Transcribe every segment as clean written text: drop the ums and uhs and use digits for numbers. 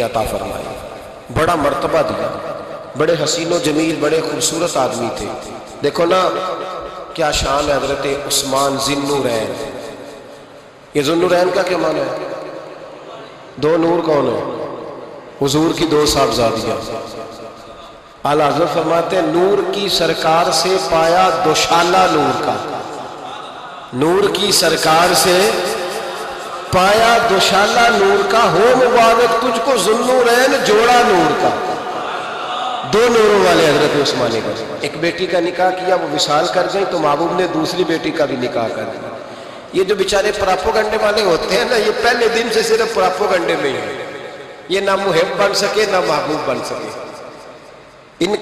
عطا فرمائی، بڑا مرتبہ دیا، بڑے حسین و جمیل، بڑے خوبصورت آدمی تھے۔ دیکھو نا کیا شان ہے حضرت عثمان ذی النورین۔ یہ ذی النورین کا کیا معنی ہے؟ دو نور کون ہے؟ حضور کی دو صاحبزادیاں۔ اعلیٰ حضرت فرماتے ہیں نور کی سرکار سے پایا دوشالہ نور کا، نور کی سرکار سے پایا دوشالہ نور کا، ہو مبارک تجھ کو ذی النورین جوڑا نور کا۔ دو نوروں والے حضرت عثمان غنی۔ ایک بیٹی کا نکاح کیا، وہ وصال کر گئی تو محبوب نے دوسری بیٹی کا بھی نکاح کر دیا۔ یہ جو بیچارے پراپوگنڈے والے ہوتے ہیں نا، یہ پہلے دن سے صرف پراپوگنڈے میں ہی ہیں، یہ نہ محب بن سکے نہ محبوب بن سکے۔ ان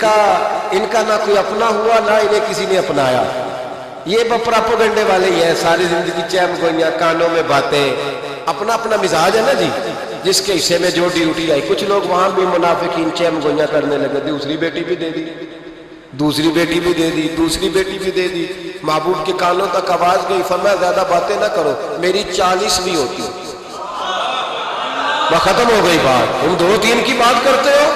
کا نہ کوئی اپنا ہوا نہ انہیں کسی نے اپنایا، یہ پراپوگنڈے والے ہی ہیں، ساری زندگی چیم گوئیاں، کانوں میں باتیں، اپنا اپنا مزاج ہے نا جی، جس کے حصے میں جو ڈیوٹی آئی۔ کچھ لوگ وہاں بھی منافقین چیم گوئیاں کرنے لگے، دوسری بیٹی بھی دے دی، دوسری بیٹی بھی دے دی، دوسری بیٹی بھی دے دی۔ محبوب کے کانوں تک آواز گئی، فرمایا زیادہ باتیں نہ کرو، میری 40ویں ہوتی، وہ ختم ہو گئی بات، تم 2-3 کی بات کرتے ہو۔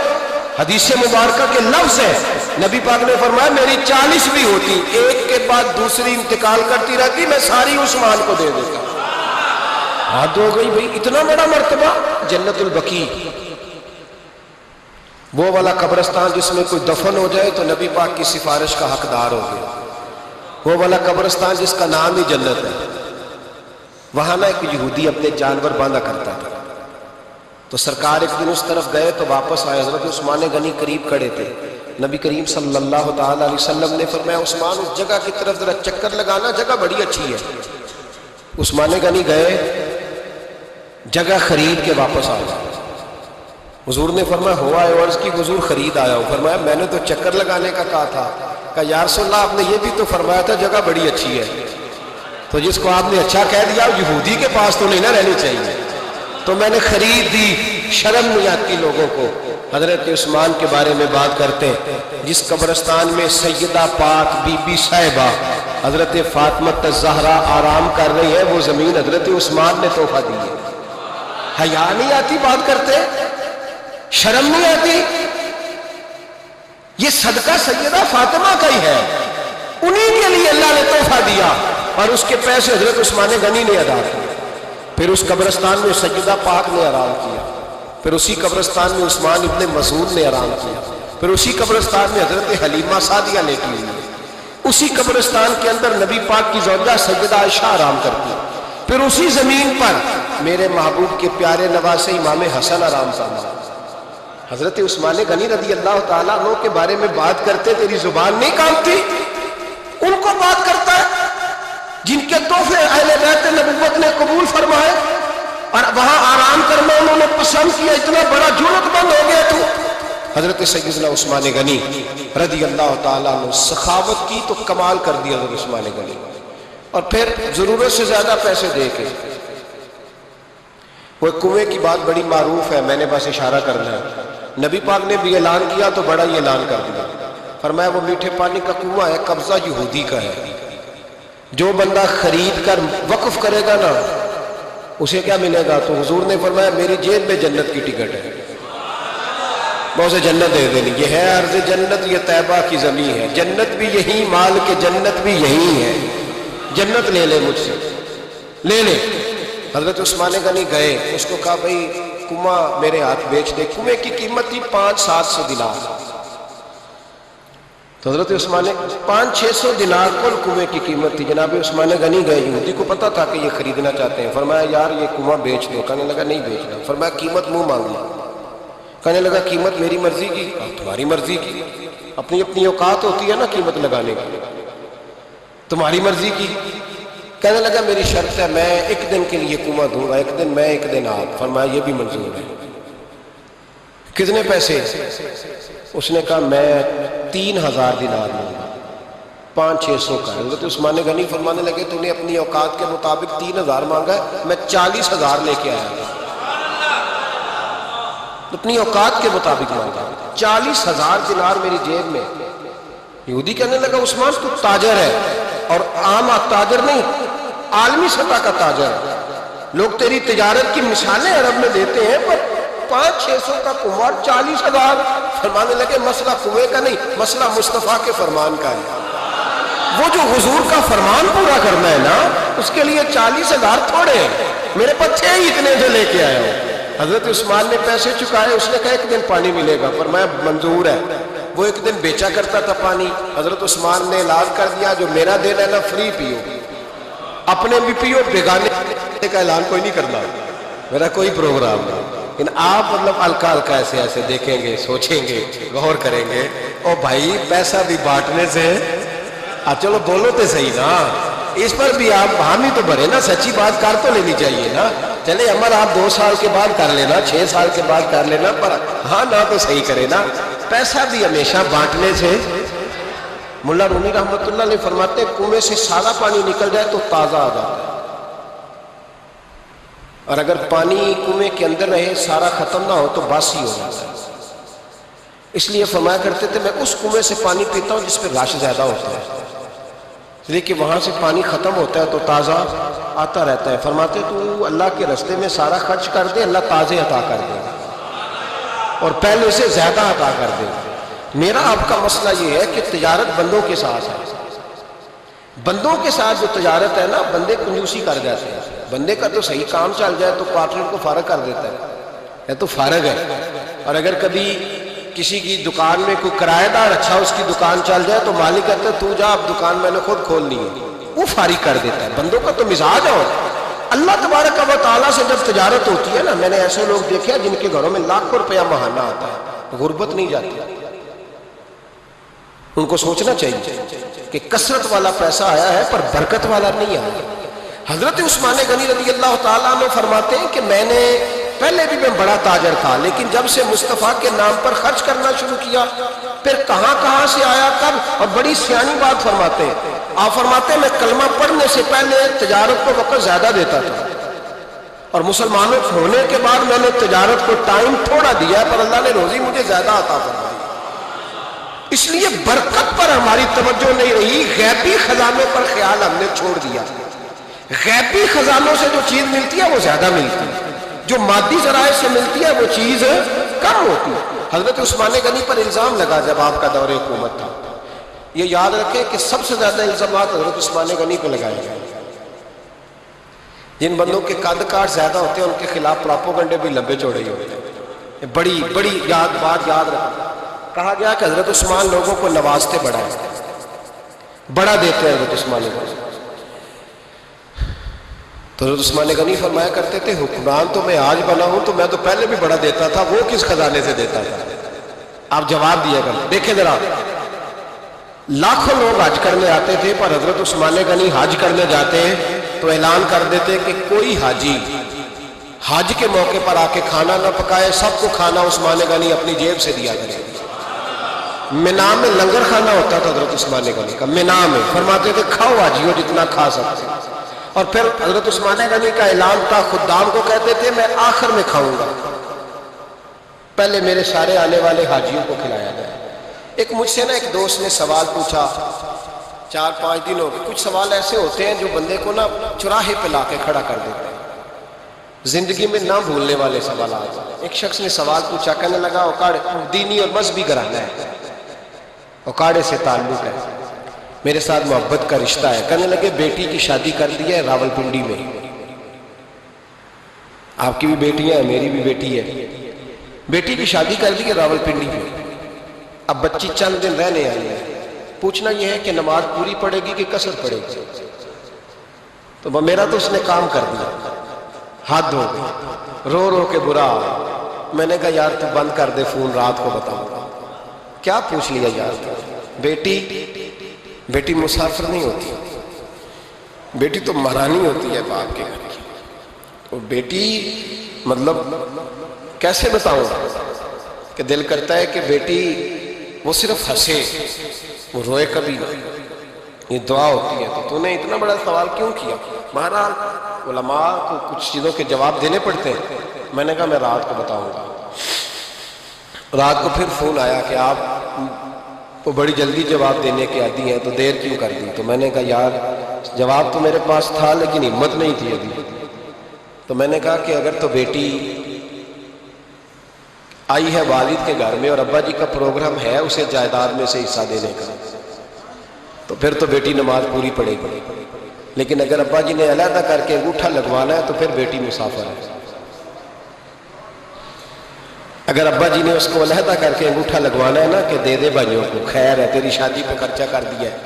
حدیث مبارکہ کے لفظ ہے، نبی پاک نے فرمایا میری 40ویں ہوتی، ایک کے بعد دوسری انتقال کرتی رہتی، میں ساری عثمان کو دے دیتا۔ حد ہو گئی بھئی، اتنا بڑا مرتبہ۔ جنت البقیع، وہ والا قبرستان جس میں کوئی دفن ہو جائے تو نبی پاک کی سفارش کا حقدار ہو گیا، وہ والا قبرستان جس کا نام ہی جنت ہے۔ وہاں نا ایک یہودی اپنے جانور باندھا کرتا تھا، تو سرکار ایک دن اس طرف گئے تو واپس آئے، حضرت عثمان غنی قریب کھڑے تھے۔ نبی کریم صلی اللہ تعالی علیہ وسلم نے فرمایا عثمان اس جگہ کی طرف ذرا چکر لگانا، جگہ بڑی اچھی ہے۔ عثمان غنی گئے، جگہ خرید کے واپس آئے۔ حضور نے فرمایا ہوا ہے؟ عرض کی حضور خرید آیا ہوں۔ فرمایا میں نے تو چکر لگانے کا کہا تھا۔ کہا یا رسول اللہ آپ نے یہ بھی تو فرمایا تھا جگہ بڑی اچھی ہے، تو جس کو آپ نے اچھا کہہ دیا یہودی کے پاس تو نہیں نہ رہنی چاہیے، تو میں نے خرید دی۔ شرم نہیں آتی لوگوں کو حضرت عثمان کے بارے میں بات کرتے، جس قبرستان میں سیدہ پاک بی بی صاحبہ حضرت فاطمہ الزہرا آرام کر رہی ہے، وہ زمین حضرت عثمان نے تحفہ دی ہے۔ حیا نہیں آتی بات کرتے؟ شرم نہیں آتی؟ یہ صدقہ سیدہ فاطمہ کا ہی ہے، انہی کے لیے اللہ نے تحفہ دیا، اور اس کے پیسے حضرت عثمان غنی نے ادا کیے۔ پھر اس قبرستان میں سیدہ پاک نے آرام کیا، پھر اسی قبرستان میں عثمان ابن مسعود نے آرام کیا، پھر اسی قبرستان میں حضرت حلیمہ سعدیہ لیٹی ہوئی ہے، اسی قبرستان کے اندر نبی پاک کی زوجہ سیدہ عائشہ آرام کرتی ہے، پھر اسی زمین پر میرے محبوب کے پیارے نواسے امام حسن آرام فرما۔ حضرت عثمان غنی رضی اللہ تعالیٰ عنہ کے بارے میں بات کرتے تیری زبان نہیں کانپتی؟ ان کو بات کرتا ہے جن کے تحفے اہل بیت نبوت نے قبول فرمائے، اور وہاں آرام کرنا انہوں نے پسند کیا، اتنا بڑا جرت بند ہو گیا تو۔ حضرت سیدنا عثمان غنی رضی اللہ تعالیٰ عنہ سخاوت کی تو کمال کر دیا حضرت عثمان غنی، اور پھر ضرورت سے زیادہ پیسے دے کے وہ کنویں کی بات بڑی معروف ہے، میں نے بس اشارہ کرنا ہے۔ نبی پاک نے بھی اعلان کیا تو بڑا ہی اعلان کر دیا، فرمایا وہ میٹھے پانی کا کنواں ہے، قبضہ یہودی کا ہے، جو بندہ خرید کر وقف کرے گا نا اسے کیا ملے گا؟ تو حضور نے فرمایا میری جیب میں جنت کی ٹکٹ ہے، میں اسے جنت دے دینی۔ یہ ہے عرض جنت، یہ طیبہ کی زمین ہے، جنت بھی یہی، مال کے جنت بھی یہی ہے، جنت لے لے مجھ سے، لے لے۔ حضرت عثمان غنی گئے، اس کو کہا بھئی کنواں میرے ہاتھ بیچ دے۔ کنویں کی قیمت تھی 500-700 دینار، تو حضرت عثمان 500-600 دینار کل کنویں کی قیمت تھی۔ جناب عثمان غنی گئے، یہودی کو پتا تھا کہ یہ خریدنا چاہتے ہیں، فرمایا یار یہ کنواں بیچ دو۔ کہنے لگا نہیں بیچنا۔ فرمایا قیمت منہ مانگی۔ کہنے لگا قیمت میری مرضی کی؟ تمہاری مرضی کی، اپنی اپنی اوقات ہوتی ہے نا قیمت لگانے کی، تمہاری مرضی کی۔ کہنے لگا میری شرط ہے میں ایک دن کے لیے کنواں دوں گا، ایک دن میں ایک دن آپ۔ فرمایا یہ بھی منظور ہے۔ کتنے پیسے؟ اس نے کہا میں 3000 دینار لوں گا، 500-600 کا۔ حضرت عثمان غنی فرمانے لگے تو نے اپنی اوقات کے مطابق 3000 مانگا ہے، میں 40,000 لے کے آیا، اپنی اوقات کے مطابق مانگا، 40,000 دینار میری جیب میں۔ یہودی کہنے لگا عثمان تو تاجر ہے، اور عام تاجر نہیں، عالمی سطح کا تاجر ہے، لوگ تیری تجارت کی مثالیں عرب میں دیتے ہیں، پر 500-600 کا کنواں 40,000. فرمانے لگے مسئلہ کنویں کا نہیں، مسئلہ مصطفیٰ کے فرمان کا ہے. وہ جو حضور کا فرمان پورا کرنا ہے نا، اس کے لیے 40,000 تھوڑے ہیں. میرے پاس تھے ہی اتنے جو لے کے آیا ہوں. حضرت عثمان نے پیسے چکائے، اس نے کہا ایک دن پانی ملے گا، فرمایا منظور ہے. وہ ایک دن بیچا کرتا تھا پانی. حضرت عثمان نے اعلان کر دیا جو میرا دینا ہے نا فری پیو، اپنے بھی پیو، بیگانے کا اعلان کوئی نہیں کرنا، میرا کوئی پروگرام نہیں. لیکن آپ مطلب ہلکا ہلکا ایسے ایسے دیکھیں گے، سوچیں گے، غور کریں گے. او بھائی پیسہ بھی بانٹنے سے چلو بولو تو صحیح نا، اس پر بھی آپ ہم ہی تو بھرے نا، سچی بات کر تو لینی چاہیے نا. چلے عمر آپ 2 سال کے بعد کر لینا، 6 سال کے بعد کر لینا، پر ہاں نہ تو صحیح کرے نا. پیسہ بھی ہمیشہ بانٹنے سے. ملا رومی رحمت اللہ علیہ فرماتے ہیں کنویں سے سارا پانی نکل جائے تو تازہ آ جاتا ہے، اور اگر پانی کنویں کے اندر رہے سارا ختم نہ ہو تو باسی ہو جاتا ہے. اس لیے فرمایا کرتے تھے میں اس کنویں سے پانی پیتا ہوں جس پہ رش زیادہ ہوتا ہے، لیکن وہاں سے پانی ختم ہوتا ہے تو تازہ آتا رہتا ہے. فرماتے تو اللہ کے راستے میں سارا خرچ کر دے، اللہ تازے عطا کر دے گا اور پہلے سے زیادہ عطا کر دے گا. میرا آپ کا مسئلہ یہ ہے کہ تجارت بندوں کے ساتھ ہے. بندوں کے ساتھ جو تجارت ہے نا، بندے کنجوسی کر جاتے ہیں. بندے کا تو صحیح کام چل جائے تو پارٹنر کو فارغ کر دیتا ہے، یہ تو فارغ ہے. اور اگر کبھی کسی کی دکان میں کوئی کرایہ دار اچھا اس کی دکان چل جائے تو مالک کہتا ہے تو جا، اب دکان میں نے خود کھولنی ہے، وہ فارغ کر دیتا ہے. بندوں کا تو مزاج ہے. اللہ تبارک و تعالیٰ سے جب تجارت ہوتی ہے نا، میں نے ایسے لوگ دیکھے جن کے گھروں میں لاکھوں روپیہ ماہانہ آتا ہے، غربت نہیں جاتی. ان کو سوچنا چاہیے کہ کثرت والا پیسہ آیا ہے پر برکت والا نہیں آیا. حضرت عثمان غنی رضی اللہ تعالیٰ عنہ فرماتے ہیں کہ میں نے پہلے بھی میں بڑا تاجر تھا، لیکن جب سے مصطفیٰ کے نام پر خرچ کرنا شروع کیا، پھر کہاں کہاں سے آیا کب. اور بڑی سیانی بات فرماتے ہیں، آپ فرماتے ہیں میں کلمہ پڑھنے سے پہلے تجارت کو وقت زیادہ دیتا تھا، اور مسلمانوں ہونے کے بعد میں نے تجارت کو ٹائم تھوڑا دیا، پر اللہ نے روزی مجھے زیادہ عطا فرمائی. اس لیے برکت پر ہماری توجہ نہیں رہی، غیبی خزانوں پر خیال ہم نے چھوڑ دیا. غیبی خزانوں سے جو چیز ملتی ہے وہ زیادہ ملتی ہے، جو مادی ذرائع سے ملتی ہے وہ چیز کم ہوتی ہے. حضرت عثمان غنی پر الزام لگا جب آپ کا دور حکومت تھا. یہ یاد رکھیں کہ سب سے زیادہ الزامات حضرت عثمان غنی پہ لگائے گئے. جن بندوں کے قد کاٹ زیادہ ہوتے ہیں ان کے خلاف پراپوگنڈے بھی لمبے چوڑے ہی ہوتے ہیں. بڑی بڑی بات یاد رکھیں. کہا گیا کہ حضرت عثمان لوگوں کو نوازتے بڑا ہے، بڑا دیتے ہیں حضرت عثمان غنی. تو حضرت عثمان غنی فرمایا کرتے تھے حکمران تو میں آج بنا ہوں تو میں تو پہلے بھی بڑا دیتا تھا، وہ کس خزانے سے دیتا تھا؟ آپ جواب دیا کر. دیکھیں ذرا، لاکھوں لوگ حج کرنے آتے تھے، پر حضرت عثمان غنی حج کرنے جاتے تو اعلان کر دیتے کہ کوئی حاجی حج کے موقع پر آ کے کھانا نہ پکائے، سب کو کھانا عثمان غنی اپنی جیب سے دیا کرے. مینا میں لنگر کھانا ہوتا تھا حضرت عثمان غنی کا، مینا میں. فرماتے تھے کھاؤ حاجیوں جتنا کھا سکتے. اور پھر حضرت عثمان غنی کا اعلان تھا، خدام کو کہتے تھے میں آخر میں کھاؤں گا، پہلے میرے سارے آنے والے حاجیوں کو کھلایا جائے. ایک مجھ سے نا ایک دوست نے سوال پوچھا، 4-5 دن ہو گئے. کچھ سوال ایسے ہوتے ہیں جو بندے کو نا چوراہے پہ لا کے کھڑا کر دیتے ہیں، زندگی میں نہ بھولنے والے سوالات. ایک شخص نے سوال پوچھا، کہنے لگا اوکاڑے دینی اور مذہبی گھرانہ ہے، اوکاڑے سے تعلق ہے، میرے ساتھ محبت کا رشتہ ہے. کہنے لگے بیٹی کی شادی کر دی ہے راول پنڈی میں. آپ کی بھی بیٹی ہے، میری بھی بیٹی ہے. بیٹی کی شادی کر دی ہے راول پنڈی میں. اب بچی چند دن رہنے آئی ہے. پوچھنا یہ ہے کہ نماز پوری پڑے گی کہ قصر پڑے گی؟ تو میرا تو اس نے کام کر دیا، حد ہو گئی. رو رو کے برا. میں نے کہا یار تو بند کر دے فون، رات کو بتاؤں گا. کیا پوچھ لیا یار؟ بیٹی مسافر نہیں ہوتی، بیٹی تو مہرانی ہوتی ہے باپ کے گھر کی. اور بیٹی مطلب کیسے بتاؤں کہ دل کرتا ہے کہ بیٹی وہ صرف ہنسے، وہ روئے کبھی نہ. یہ دعا ہوتی ہے. تو نے اتنا بڑا سوال کیوں کیا؟ بہرحال علماء کو کچھ چیزوں کے جواب دینے پڑتے ہیں. میں نے کہا میں رات کو بتاؤں گا. رات کو پھر فون آیا کہ آپ وہ بڑی جلدی جواب دینے کے عادی ہیں تو دیر کیوں کر دی؟ تو میں نے کہا یار جواب تو میرے پاس تھا لیکن ہمت نہیں تھی ابھی. تو میں نے کہا کہ اگر تو بیٹی آئی ہے والد کے گھر میں اور ابا جی کا پروگرام ہے اسے جائیداد میں سے حصہ دینے کا، تو پھر تو بیٹی نماز پوری پڑے گی. لیکن اگر ابا جی نے علیحدہ کر کے انگوٹھا لگوانا ہے تو پھر بیٹی مسافر ہے. اگر ابا جی نے اس کو علیحدہ کر کے انگوٹھا لگوانا ہے نا کہ دے دے بھائیوں کو، خیر ہے تیری شادی پہ خرچہ کر دیا ہے.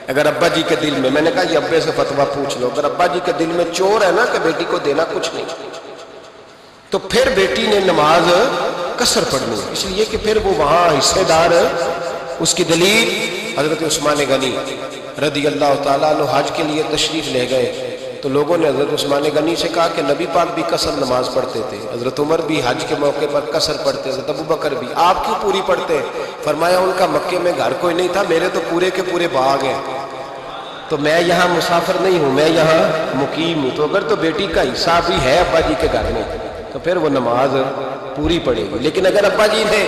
اگر ابا جی کے دل میں نے کہا یہ ابے سے فتویٰ پوچھ لو، اگر ابا جی کے دل میں چور ہے نا کہ بیٹی کو دینا کچھ نہیں، تو پھر بیٹی نے نماز قصر پڑھنی، اس لیے کہ پھر وہ وہاں حصے دار. اس کی دلیل حضرت عثمان غنی رضی اللہ تعالیٰ عنہ حج کے لیے تشریف لے گئے تو لوگوں نے حضرت عثمان غنی سے کہا کہ نبی پاک بھی قصر نماز پڑھتے تھے، حضرت عمر بھی حج کے موقع پر قصر پڑھتے، حضرت ابوبکر بھی، آپ کیوں پوری پڑھتے؟ فرمایا ان کا مکے میں گھر کوئی نہیں تھا، میرے تو پورے کے پورے باغ ہیں، تو میں یہاں مسافر نہیں ہوں، میں یہاں مقیم ہوں. تو اگر تو بیٹی کا حصہ بھی ہے ابا جی کے گھر میں تو پھر وہ نماز پوری پڑے گی. لیکن اگر ابا جی نے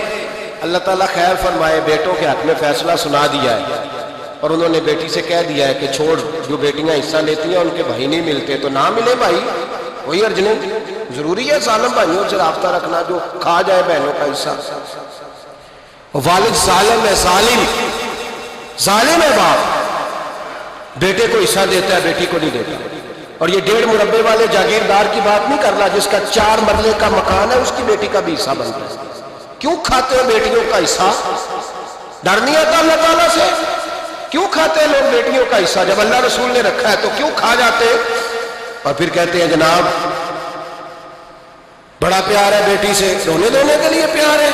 اللہ تعالیٰ خیر فرمائے بیٹوں کے حق میں فیصلہ سنا دیا ہے اور انہوں نے بیٹی سے کہہ دیا ہے کہ چھوڑ، جو بیٹیاں حصہ لیتی ہیں ان کے بھائی نہیں ملتے تو نہ ملے بھائی، کوئی حرج نہیں. ضروری ہے ظالم بھائیوں سے رابطہ رکھنا جو کھا جائے بہنوں کا حصہ. والد ظالم ہے، ظالم ہے باپ، بیٹے کو حصہ دیتا ہے بیٹی کو نہیں دیتا. اور یہ 1.5 مربے والے جاگیردار کی بات نہیں کرنا جس کا 4 مرلے کا مکان ہے اس کی بیٹی کا بھی حصہ بنتا ہے. کیوں کھاتے ہیں بیٹیوں کا حصہ؟ ڈر نہیں آتا اللہ تعالیٰ سے؟ کیوں کھاتے ہیں لوگ بیٹیوں کا حصہ؟ جب اللہ رسول نے رکھا ہے تو کیوں کھا جاتے؟ اور پھر کہتے ہیں جناب بڑا پیار ہے بیٹی سے، رونے دھونے کے لیے پیار ہے.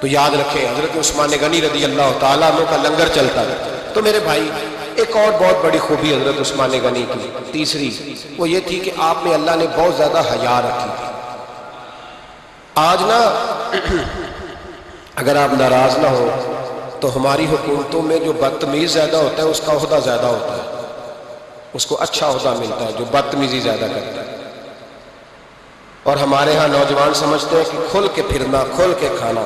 تو یاد رکھیں حضرت عثمان غنی رضی اللہ تعالیٰ عنہ کا لنگر چلتا ہے. تو میرے بھائی ایک اور بہت بڑی خوبی حضرت عثمان غنی کی تیسری وہ یہ تھی کہ آپ میں اللہ نے بہت زیادہ حیا رکھی تھی. آج نا اگر آپ ناراض نہ ہو تو ہماری حکومتوں میں جو بدتمیز زیادہ ہوتا ہے اس کا عہدہ زیادہ ہوتا ہے، اس کو اچھا عہدہ ملتا ہے جو بدتمیزی زیادہ کرتا ہے. اور ہمارے ہاں نوجوان سمجھتے ہیں کہ کھل کے پھرنا، کھل کے کھانا،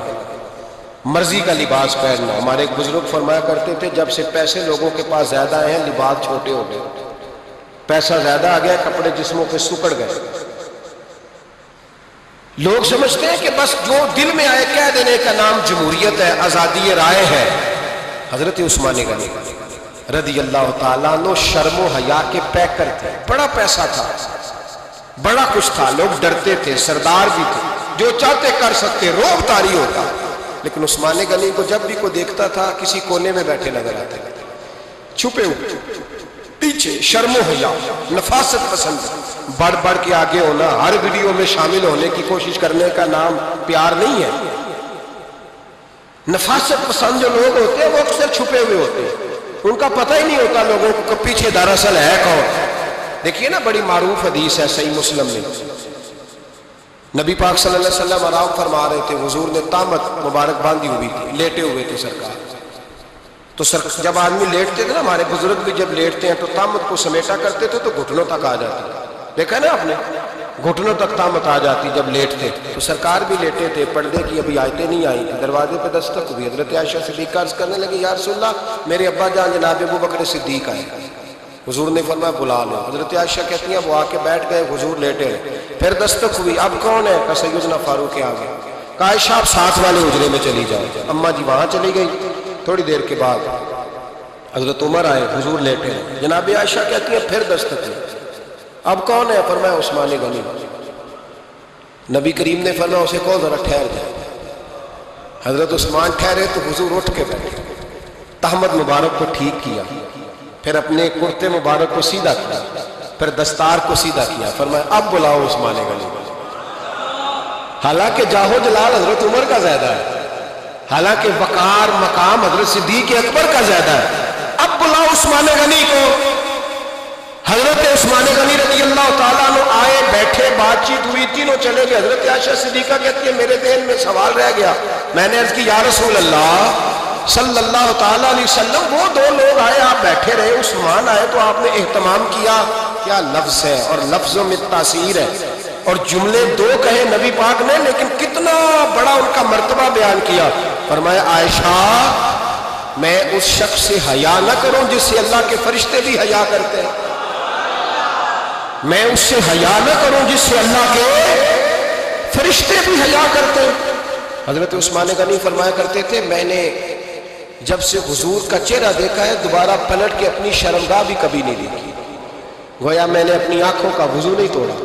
مرضی کا لباس پہننا. ہمارے ایک بزرگ فرمایا کرتے تھے جب سے پیسے لوگوں کے پاس زیادہ آئے ہیں لباس چھوٹے ہو گئے، پیسہ زیادہ آ گیا کپڑے جسموں پہ سکڑ گئے. لوگ سمجھتے ہیں کہ بس جو دل میں آئے کہہ دینے کا نام جمہوریت ہے، آزادی رائے ہے. حضرت عثمان غنی رضی اللہ تعالیٰ عنہ شرم و حیا کے پیکر تھے، بڑا پیسہ تھا، بڑا کچھ تھا، لوگ ڈرتے تھے، سردار بھی تھے، جو چاہتے کر سکتے، روب طاری ہوتا. لیکن عثمان غنی کو جب بھی کوئی دیکھتا تھا کسی کونے میں بیٹھے نظر آتے، چھپے ہوئے، پیچھے، شرم و حیا، نفاست پسند، بڑھ بڑھ کے آگے ہونا، ہر ویڈیو میں شامل ہونے کی کوشش کرنے کا نام پیار نہیں ہے. نفاست پسند جو لوگ ہوتے ہیں وہ اکثر چھپے ہوئے ہوتے ہیں، ان کا پتہ ہی نہیں ہوتا لوگوں کو کہ پیچھے دراصل ہے کون. دیکھیے نا بڑی معروف حدیث ہے صحیح مسلم میں، نبی پاک صلی اللہ علیہ وسلم آرام فرما رہے تھے، حضور نے تامت مبارک باندھی ہوئی تھی، لیٹے ہوئے تھے سرکار. تو جب آدمی لیٹتے تھے نا، ہمارے بزرگ بھی جب لیٹتے ہیں تو تامت کو سمیٹا کرتے تھے تو گھٹنوں تک آ جاتی. دیکھا نا آپ نے، گھٹنوں تک تامت آ جاتی جب لیٹتے. تو سرکار بھی لیٹے تھے، پردے کی ابھی آیتیں نہیں آئی تھی، دروازے پہ دستک ہوئی. حضرت عائشہ صدیقہ عرض کرنے لگی یا رسول اللہ میرے ابا جان جناب ابوبکر صدیق آئے. حضور نے فرمایا بلا لو. حضرت عائشہ کہتی ہیں وہ آ کے بیٹھ گئے، حضور لیٹے رہے. پھر دستک ہوئی، اب کون ہے؟ کہا سیدنا فاروق آگے. کہا عائشہ آپ ساتھ والے حجرے میں چلی جاؤ. اماں جی وہاں چلی گئی. تھوڑی دیر کے بعد حضرت عمر آئے، حضور لیٹے ہیں. جناب عائشہ کہتی ہیں پھر دستک ہوئی، اب کون ہے؟ فرمایا عثمان غنی. نبی کریم نے فرمایا اسے کہو ذرا ٹھہر جائے. حضرت عثمان ٹھہرے تو حضور اٹھ کے بیٹھے، تہمت مبارک کو ٹھیک کیا، پھر اپنے کرتے مبارک کو سیدھا کیا، پھر دستار کو سیدھا کیا. فرمایا اب بلاؤ عثمان غنی. حالانکہ جاہو جلال حضرت عمر کا زیادہ ہے، حالانکہ وقار مقام حضرت صدیق اکبر کا زیادہ ہے. اب بلاؤ عثمان غنی کو. حضرت عثمان غنی رضی اللہ تعالیٰ عنہ آئے، بیٹھے، بات چیت ہوئی، تینوں چلے گئے. حضرت عائشہ صدیقہ کہتی ہے میرے ذہن میں سوال رہ گیا. میں نے عرض کی یا رسول اللہ صلی اللہ تعالیٰ علیہ وسلم وہ دو لوگ آئے، آپ بیٹھے رہے، عثمان آئے تو آپ نے اہتمام کیا. کیا لفظ ہے، اور لفظوں میں تاثیر ہے، اور جملے دو کہے نبی پاک نے لیکن کتنا بڑا ان کا مرتبہ بیان کیا. فرمایا عائشہ میں اس شخص سے حیا نہ کروں جس سے اللہ کے فرشتے بھی حیا کرتے ہیں، میں اس سے حیا نہ کروں جس سے اللہ کے فرشتے بھی حیا کرتے ہیں. حضرت عثمان غنی فرمایا کرتے تھے میں نے جب سے حضور کا چہرہ دیکھا ہے دوبارہ پلٹ کے اپنی شرمگاہ بھی کبھی نہیں دیکھی، گویا میں نے اپنی آنکھوں کا وضو نہیں توڑا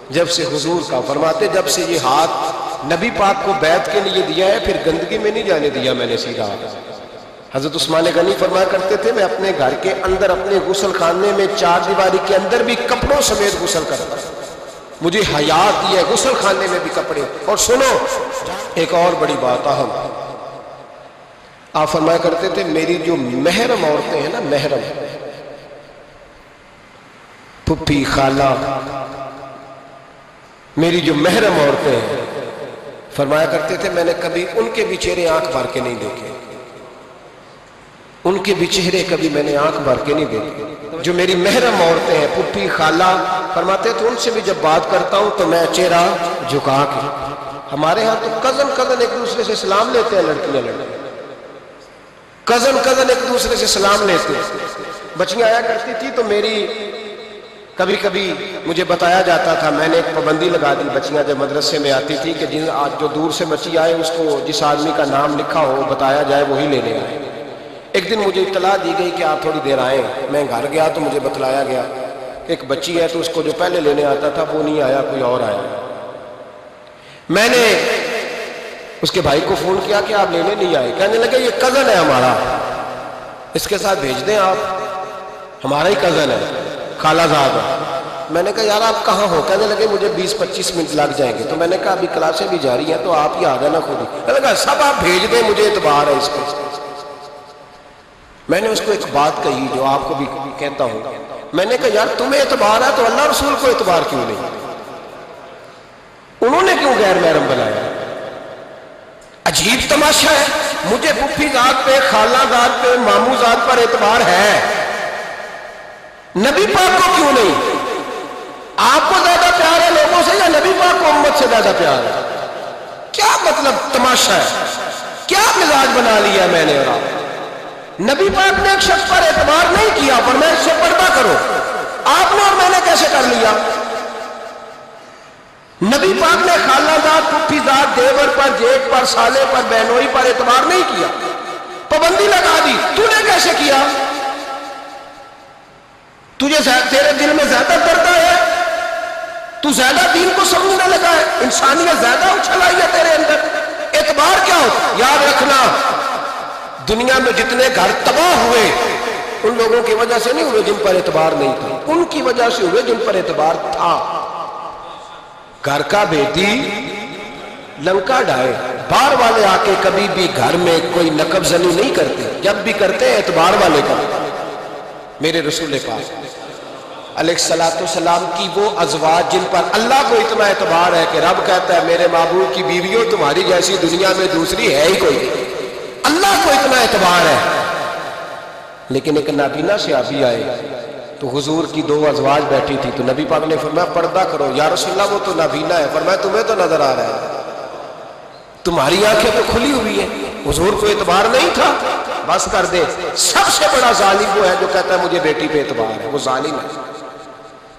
جب سے حضور کا، فرماتے جب سے یہ ہاتھ نبی پاک کو بیعت کے لیے دیا ہے پھر گندگی میں نہیں جانے دیا میں نے سیدھا۔ حضرت عثمان غنی فرمایا کرتے تھے میں اپنے گھر کے اندر اپنے غسل خانے میں چار دیواری کے اندر بھی کپڑوں سمیت غسل کرتا، مجھے حیا آتی ہے غسل خانے میں بھی کپڑے۔ اور سنو ایک اور بڑی بات اہم، آپ فرمایا کرتے تھے میری جو محرم عورتیں ہیں نا، محرم پھپھی خالہ، میری جو محرم عورتیں ہیں، فرمایا کرتے تھے میں نے کبھی ان کے بھی چہرے آنکھ بھر کے نہیں دیکھے، ان کے بھی چہرے کبھی میں نے آنکھ بھر کے نہیں دیکھے۔ جو میری محرم عورتیں ہیں پھپھی خالہ، فرماتے تھے ان سے بھی جب بات کرتا ہوں تو میں چہرہ جھکا کے۔ ہمارے ہاں تو کزن ایک دوسرے سے سلام لیتے ہیں، لڑکیاں لڑکے کزن ایک دوسرے سے سلام لیتے ہیں۔ بچیاں آیا کرتی تھی تو میری کبھی کبھی مجھے بتایا جاتا تھا، میں نے ایک پابندی لگا دی، بچیاں جب مدرسے میں آتی تھی کہ جو دور سے بچی آئے اس کو جس آدمی کا نام لکھا ہو بتایا جائے وہی لینے آئے۔ ایک دن مجھے اطلاع دی گئی کہ آپ تھوڑی دیر آئیں، میں گھر گیا تو مجھے بتلایا گیا کہ ایک بچی ہے تو اس کو جو پہلے لینے آتا تھا وہ نہیں آیا، کوئی اور آیا۔ میں نے اس کے بھائی کو فون کیا کہ آپ لینے نہیں آئے، کہنے لگے یہ کزن ہے ہمارا، اس کے ساتھ بھیج دیں، آپ ہمارا ہی کزن ہے، خالہ زاد ہے۔ میں نے کہا یار آپ کہاں ہو؟ کہنے لگے مجھے 20-25 منٹ لگ جائیں گے۔ تو میں نے کہا ابھی کلاسیں بھی جاری ہیں تو آپ ہی آ جانا خود ہی۔ میں نے کہا سب آپ بھیج دیں، مجھے اعتبار ہے اس کو۔ میں نے اس کو ایک بات کہی جو آپ کو بھی کہتا ہوں، میں نے کہا یار تمہیں اعتبار ہے تو اللہ رسول کو اعتبار کیوں نہیں؟ انہوں نے کیوں غیر محرم بنایا؟ عجیب تماشا ہے، مجھے پھپھی ذات پہ، خالہ ذات پہ، ماموں ذات پر اعتبار ہے، نبی پاک کو کیوں نہیں؟ آپ کو زیادہ پیار ہے لوگوں سے یا نبی پاک کو امت سے زیادہ پیار ہے؟ کیا مطلب تماشا ہے؟ کیا مزاج بنا لیا میں نے اور آپ؟ نبی پاک نے ایک شخص پر اعتبار نہیں کیا، پر میں اس سے پردہ کرو، آپ نے اور میں نے کیسے کر لیا؟ نبی پاک نے خالہ ذات، پھپھی ذات، دیور پر، جیٹ پر، سالے پر، بہنوئی پر اعتبار نہیں کیا، پابندی لگا دی۔ تو نے کیسے کیا؟ تیرے دل میں زیادہ درد ہے، تو زیادہ دین کو سمجھنے لگا ہے، انسانیت زیادہ اچھل آئی ہے تیرے اندر۔ اعتبار کیا ہو؟ یاد رکھنا دنیا میں جتنے گھر تباہ ہوئے ان لوگوں کی وجہ سے نہیں ہوئے جن پر اعتبار نہیں تھا، ان کی وجہ سے ہوئے جن پر اعتبار تھا۔ گھر کا بیٹی لنکا ڈھائے، باہر والے آ کے کبھی بھی گھر میں کوئی نقب زنی نہیں کرتے، جب بھی کرتے ہیں اعتبار والے کرتے۔ میرے رسول پاک علیہ السلام کی وہ ازواج جن پر اللہ کو اتنا اعتبار ہے کہ رب کہتا ہے میرے محبوب کی بیویوں تمہاری جیسی دنیا میں دوسری ہے ہی کوئی نہیں، اللہ کو اتنا اعتبار ہے۔ لیکن ایک نابینا صحابی آئے تو حضور کی 2 ازواج بیٹھی تھی تو نبی پاک نے فرمایا پردہ کرو۔ یا رسول اللہ وہ تو نابینا ہے۔ فرمایا تمہیں تو نظر آ رہا ہے، تمہاری آنکھیں تو کھلی ہوئی ہیں۔ حضور کو اعتبار نہیں تھا، بس کر دے۔ سب سے بڑا ظالم وہ ہے جو کہتا ہے مجھے بیٹی پہ اعتبار ہے، وہ ظالم ہے،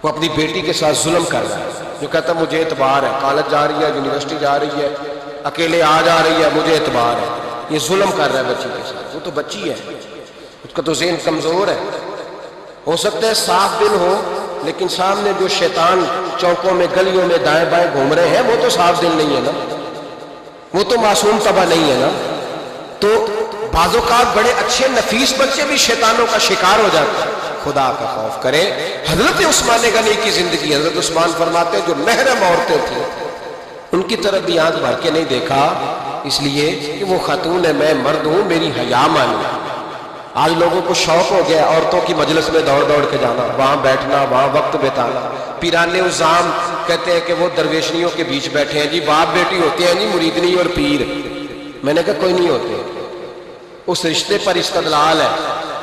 وہ اپنی بیٹی کے ساتھ ظلم کر رہا ہے۔ جو کہتا ہے مجھے اعتبار ہے، کالج جا رہی ہے، یونیورسٹی جا رہی ہے، اکیلے آ جا رہی ہے، مجھے اعتبار ہے، یہ ظلم کر رہا ہے بچی کے ساتھ۔ وہ تو بچی ہے، اس کا تو ذہن کمزور ہے۔ ہو سکتا ہے صاف دل ہو لیکن سامنے جو شیطان چوکوں میں گلیوں میں دائیں بائیں گھوم رہے ہیں وہ تو صاف دل نہیں ہے نا، وہ تو معصوم طبع نہیں ہے نا۔ تو بعض اوقات بڑے اچھے نفیس بچے بھی شیطانوں کا شکار ہو جاتے ہیں۔ خدا کا خوف کرے۔ حضرت عثمان غنی کی زندگی، حضرت عثمان فرماتے جو محرم عورتیں تھیں ان کی طرف بھی آنکھ بھر کے نہیں دیکھا، اس لیے کہ وہ خاتون ہے، میں مرد ہوں، میری حیا مانی۔ آج لوگوں کو شوق ہو گیا عورتوں کی مجلس میں دوڑ دوڑ کے جانا، وہاں بیٹھنا، وہاں وقت بتانا۔ پیرانے عظام کہتے ہیں کہ وہ درویشنیوں کے بیچ بیٹھے ہیں جی، باپ بیٹی ہوتے ہیں جی، مریدنی اور پیر۔ میں نے کہا کوئی نہیں ہوتے، اس رشتے پر استدلال ہے۔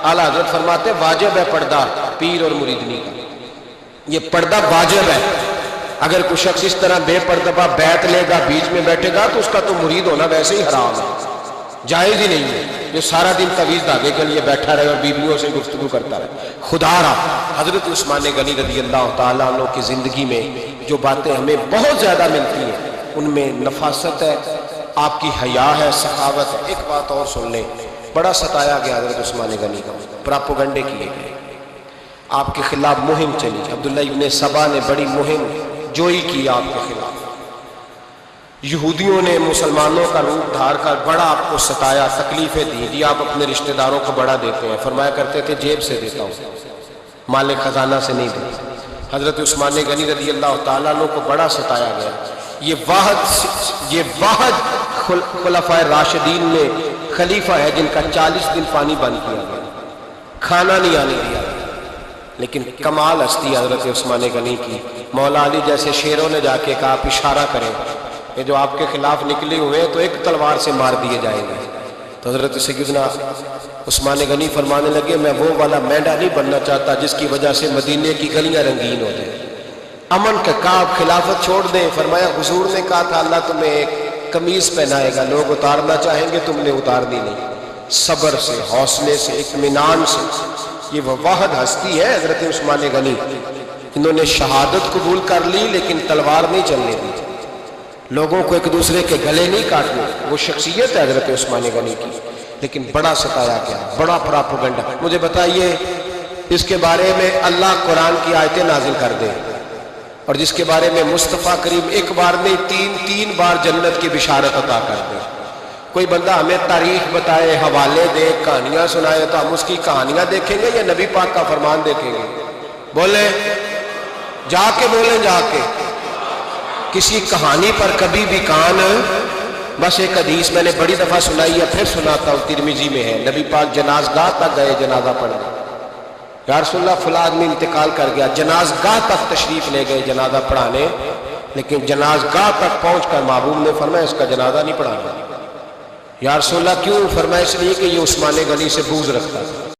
اعلیٰ حضرت فرماتے واجب ہے پردہ پیر اور مریدنی کا، یہ پردہ واجب ہے۔ اگر کوئی شخص اس طرح بے پردہ بیعت لے گا، بیچ میں بیٹھے گا تو اس کا تو مرید ہونا ویسے ہی حرام ہے، جائز ہی نہیں ہے۔ جو سارا دن تعویذ دھاگے کے لیے بیٹھا رہے اور بیویوں سے گفتگو کرتا رہے۔ خدا را حضرت عثمان غنی رضی اللہ تعالیٰ عنہ کی زندگی میں جو باتیں ہمیں بہت زیادہ ملتی ہیں ان میں نفاست ہے، آپ کی حیا ہے، سخاوت ہے۔ ایک بات اور سن لیں، بڑا ستایا گیا حضرت عثمان غنی کا، پراپوگنڈے کیے گئے، آپ کے خلاف مہم چلی، عبداللہ ابن سبا نے بڑی مہم جوئی کی آپ کے خلاف، یہودیوں نے مسلمانوں کا روپ دھار کر بڑا آپ کو ستایا، تکلیفیں دی، جی آپ اپنے رشتہ داروں کو بڑا دیتے ہیں، فرمایا کرتے تھے جیب سے دیتا ہوں، مال خزانہ سے نہیں دیتا۔ حضرت عثمان غنی رضی اللہ تعالیٰ عنہ کو بڑا ستایا گیا۔ یہ واحد خلفائے راشدین میں خلیفہ ہے جن کا 40 دن پانی بند کیا گیا، کھانا نہیں آنے دیا، لیکن کمال ہستی حضرت عثمان غنی کی۔ مولا علی جیسے شیروں نے جا کے کہا آپ اشارہ کریں، یہ جو آپ کے خلاف نکلے ہوئے ہیں تو ایک تلوار سے مار دیے جائیں گے۔ تو حضرت سیدنا عثمان غنی فرمانے لگے میں وہ والا مینڈا نہیں بننا چاہتا جس کی وجہ سے مدینے کی گلیاں رنگین ہو جائیں، امن کا کعب خلافت چھوڑ دیں۔ فرمایا حضور نے کہا تھا اللہ تمہیں ایک قمیض پہنائے گا، لوگ اتارنا چاہیں گے، تم نے اتارنی نہیں، صبر سے، حوصلے سے، اطمینان سے۔ یہ وہ واحد ہستی ہے حضرت عثمان غنی، انہوں نے شہادت قبول کر لی لیکن تلوار نہیں چلنے دی، لوگوں کو ایک دوسرے کے گلے نہیں کاٹنے، وہ شخصیت ہے حضرت عثمان غنی کی، لیکن بڑا ستایا گیا، بڑا پراپوگنڈا۔ مجھے بتائیے اس کے بارے میں اللہ قرآن کی آیتیں نازل کر دے اور جس کے بارے میں مصطفیٰ کریم ایک بار نہیں تین بار جنت کی بشارت عطا کر دے، کوئی بندہ ہمیں تاریخ بتائے، حوالے دے، کہانیاں سنائے تو ہم اس کی کہانیاں دیکھیں گے یا نبی پاک کا فرمان دیکھیں گے؟ بولیں، جا کے بولیں، جا کے۔ کسی کہانی پر کبھی بھی کان، بس ایک حدیث میں نے بڑی دفعہ سنائی ہے، پھر سناتا ہوں، ترمذی میں ہے، نبی پاک جنازگاہ تک گئے جنازہ پڑھنے، یا رسول اللہ فلاں آدمی انتقال کر گیا، جنازگاہ تک تشریف لے گئے جنازہ پڑھانے، لیکن جنازگاہ تک پہنچ کر محبوب نے فرمایا اس کا جنازہ نہیں پڑھانا۔ یا رسول اللہ کیوں؟ فرمایا اس لیے کہ یہ عثمان غنی سے بغض رکھتا تھا۔